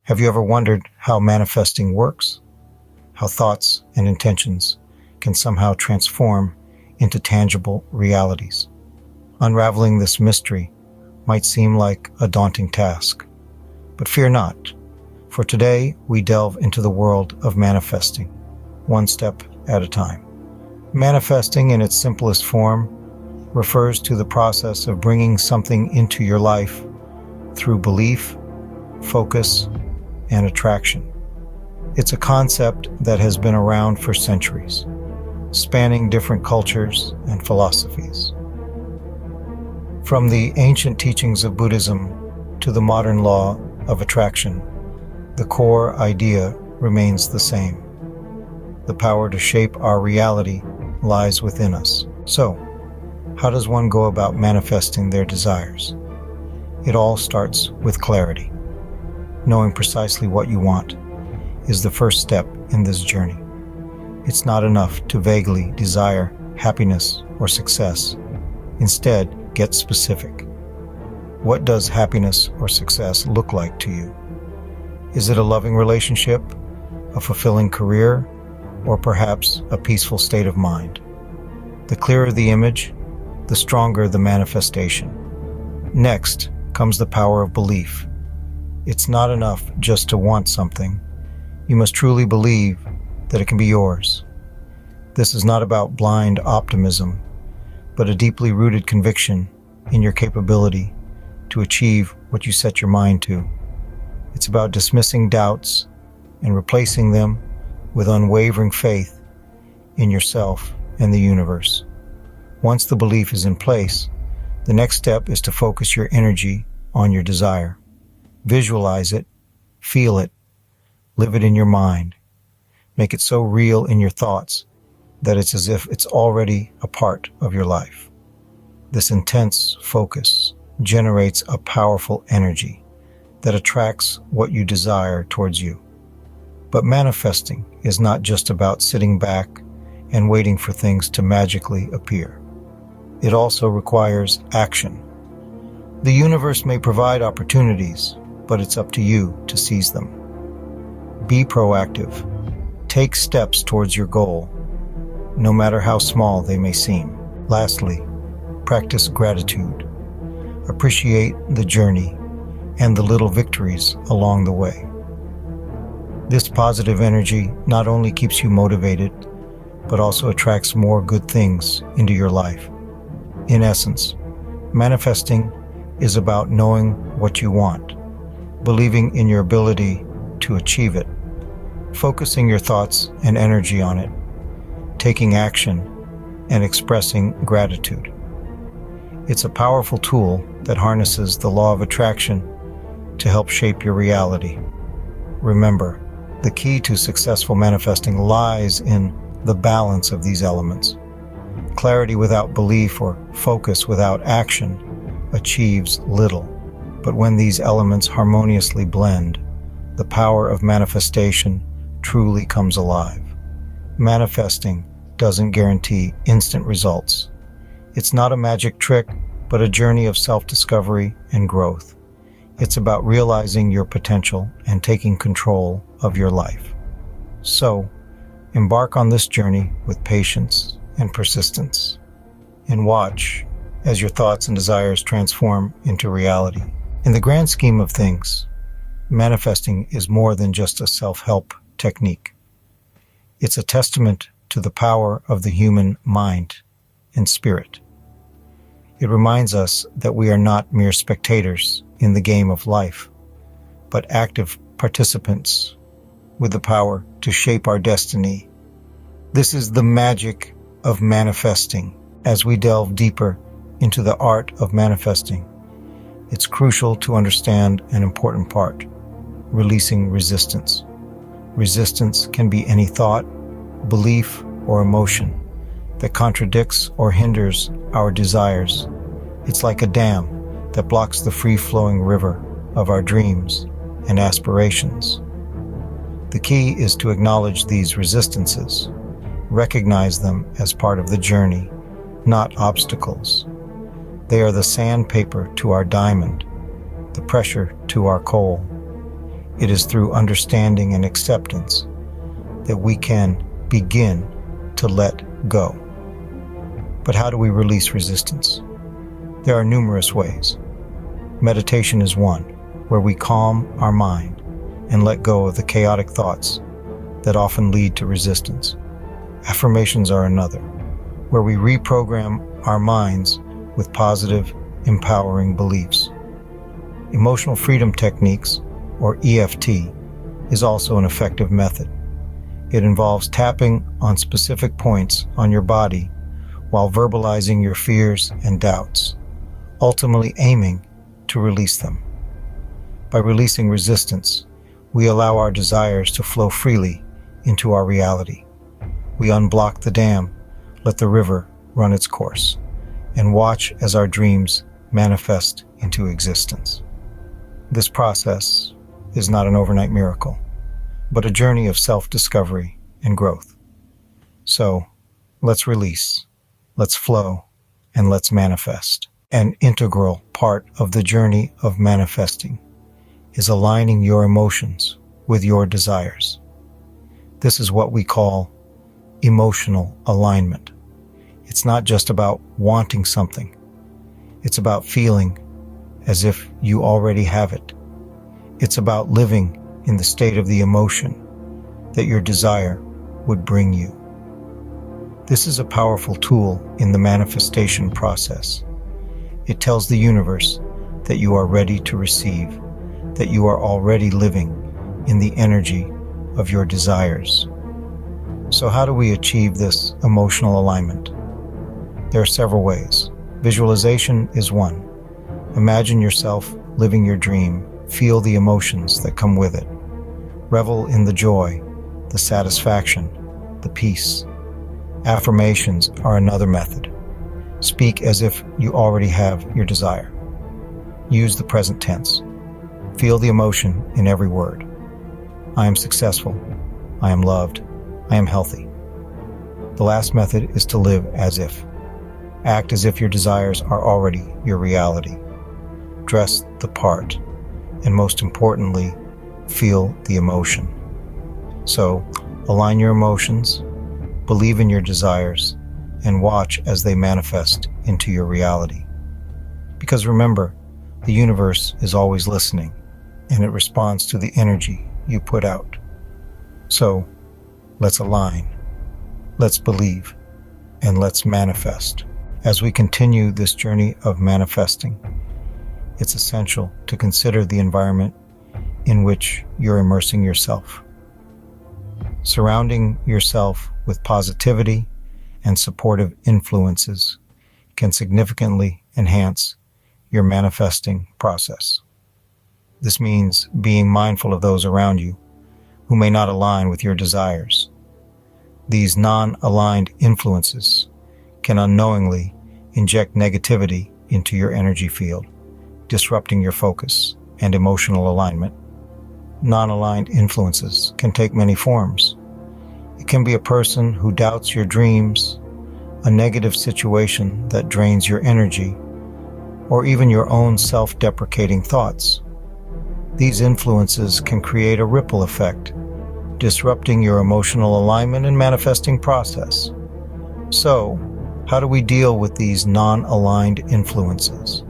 Have you ever wondered how manifesting works? How thoughts and intentions can somehow transform into tangible realities? Unraveling this mystery might seem like a daunting task, but fear not, for today we delve into the world of manifesting, one step at a time. Manifesting in its simplest form refers to the process of bringing something into your life through belief, focus, and attraction. It's a concept that has been around for centuries, spanning different cultures and philosophies. From the ancient teachings of Buddhism to the modern law of attraction, the core idea remains the same. The power to shape our reality lies within us. So, how does one go about manifesting their desires? It all starts with clarity. Knowing precisely what you want is the first step in this journey. It's not enough to vaguely desire happiness or success. Instead, get specific. What does happiness or success look like to you? Is it a loving relationship, a fulfilling career, or perhaps a peaceful state of mind? The clearer the image, the stronger the manifestation. Next comes the power of belief. It's not enough just to want something. You must truly believe that it can be yours. This is not about blind optimism, but a deeply rooted conviction in your capability to achieve what you set your mind to. It's about dismissing doubts and replacing them with unwavering faith in yourself and the universe. Once the belief is in place, the next step is to focus your energy on your desire. Visualize it, feel it, live it in your mind. Make it so real in your thoughts that it's as if it's already a part of your life. This intense focus generates a powerful energy that attracts what you desire towards you. But manifesting is not just about sitting back and waiting for things to magically appear. It also requires action. The universe may provide opportunities, but it's up to you to seize them. Be proactive. Take steps towards your goal, no matter how small they may seem. Lastly, practice gratitude. Appreciate the journey and the little victories along the way. This positive energy not only keeps you motivated, but also attracts more good things into your life. In essence, manifesting is about knowing what you want, believing in your ability to achieve it, focusing your thoughts and energy on it, taking action, and expressing gratitude. It's a powerful tool that harnesses the law of attraction to help shape your reality. Remember, the key to successful manifesting lies in the balance of these elements. Clarity without belief or focus without action achieves little. But when these elements harmoniously blend, the power of manifestation truly comes alive. Manifesting doesn't guarantee instant results. It's not a magic trick, but a journey of self-discovery and growth. It's about realizing your potential and taking control of your life. So, embark on this journey with patience and persistence, and watch as your thoughts and desires transform into reality. In the grand scheme of things, manifesting is more than just a self-help technique. It's a testament to the power of the human mind and spirit. It reminds us that we are not mere spectators in the game of life, but active participants with the power to shape our destiny. This is the magic of manifesting. As we delve deeper into the art of manifesting, it's crucial to understand an important part: releasing resistance. Resistance can be any thought, belief, or emotion that contradicts or hinders our desires. It's like a dam that blocks the free-flowing river of our dreams and aspirations. The key is to acknowledge these resistances, recognize them as part of the journey, not obstacles. They are the sandpaper to our diamond, the pressure to our coal. It is through understanding and acceptance that we can begin to let go. But how do we release resistance? There are numerous ways. Meditation is one, where we calm our mind and let go of the chaotic thoughts that often lead to resistance. Affirmations are another, where we reprogram our minds with positive, empowering beliefs. Emotional freedom techniques, or EFT, is also an effective method. It involves tapping on specific points on your body while verbalizing your fears and doubts, ultimately aiming to release them. By releasing resistance, we allow our desires to flow freely into our reality. We unblock the dam, let the river run its course, and watch as our dreams manifest into existence. This process is not an overnight miracle, but a journey of self-discovery and growth. So, let's release, let's flow, and let's manifest. An integral part of the journey of manifesting is aligning your emotions with your desires. This is what we call emotional alignment. It's not just about wanting something. It's about feeling as if you already have it. It's about living in the state of the emotion that your desire would bring you. This is a powerful tool in the manifestation process. It tells the universe that you are ready to receive, that you are already living in the energy of your desires. So how do we achieve this emotional alignment? There are several ways. Visualization is one. Imagine yourself living your dream. Feel the emotions that come with it. Revel in the joy, the satisfaction, the peace. Affirmations are another method. Speak as if you already have your desire. Use the present tense. Feel the emotion in every word. I am successful. I am loved. I am healthy. The last method is to live as if. Act as if your desires are already your reality. Dress the part, and most importantly, feel the emotion. So, align your emotions, believe in your desires, and watch as they manifest into your reality. Because remember, the universe is always listening, and it responds to the energy you put out. So, let's align, let's believe, and let's manifest. As we continue this journey of manifesting, it's essential to consider the environment in which you're immersing yourself. Surrounding yourself with positivity and supportive influences can significantly enhance your manifesting process. This means being mindful of those around you who may not align with your desires. These non-aligned influences can unknowingly inject negativity into your energy field, disrupting your focus and emotional alignment. Non-aligned influences can take many forms. It can be a person who doubts your dreams, a negative situation that drains your energy, or even your own self-deprecating thoughts. These influences can create a ripple effect, disrupting your emotional alignment and manifesting process. So, how do we deal with these non-aligned influences?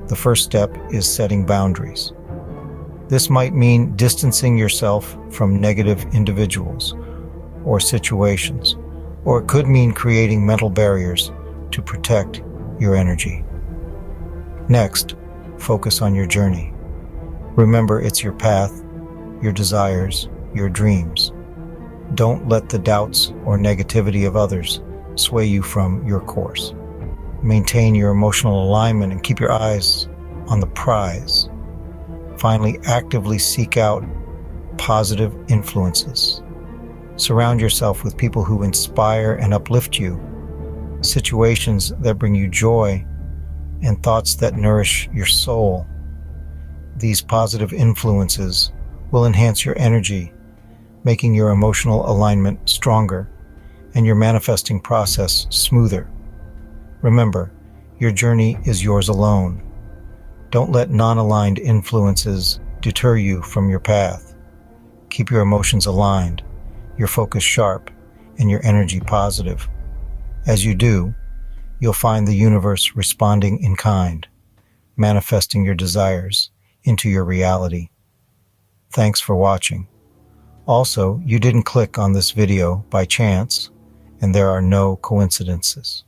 The first step is setting boundaries. This might mean distancing yourself from negative individuals or situations, or it could mean creating mental barriers to protect your energy. Next, focus on your journey. Remember, it's your path, your desires, your dreams. Don't let the doubts or negativity of others sway you from your course. Maintain your emotional alignment and keep your eyes on the prize. Finally, actively seek out positive influences. Surround yourself with people who inspire and uplift you, situations that bring you joy, and thoughts that nourish your soul. These positive influences will enhance your energy, making your emotional alignment stronger and your manifesting process smoother. Remember, your journey is yours alone. Don't let non-aligned influences deter you from your path. Keep your emotions aligned, your focus sharp, and your energy positive. As you do, you'll find the universe responding in kind, manifesting your desires into your reality. Thanks for watching. Also, you didn't click on this video by chance, and there are no coincidences.